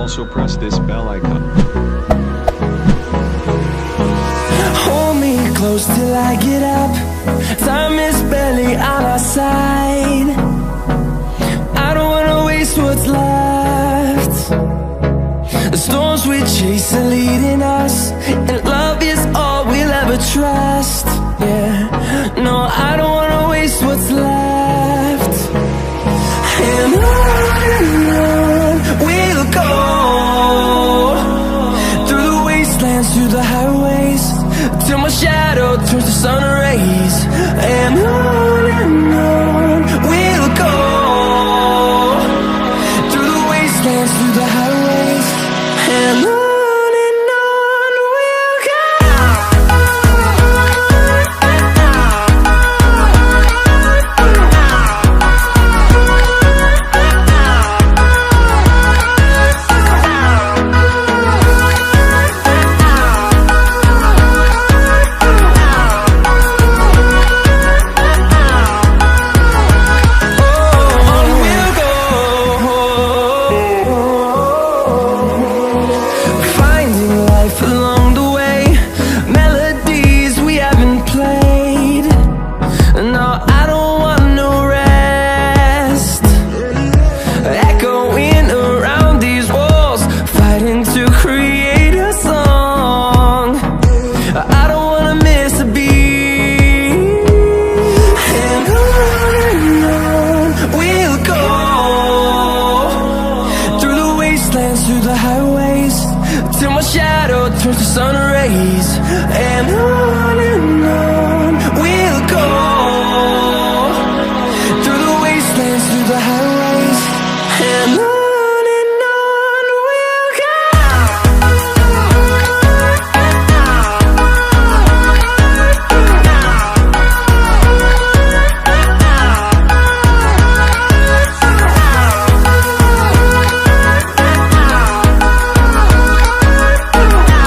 Also press this bell icon. Hold me close till I get up. Time is barely on our side. I don't wanna waste what's left. The storms we chase are leading us, and love is all we'll ever trust. Yeah, no, I don't wanna waste what's left. And on we'll go, through the wastelands, through the highways, till my shadow turns to sun rays. And on we'll go, through the wastelands, through the highways, and on we'll go. Through the highways, till my shadow turns to sun rays. And on we'll go, through the wastelands, through the highways, and on.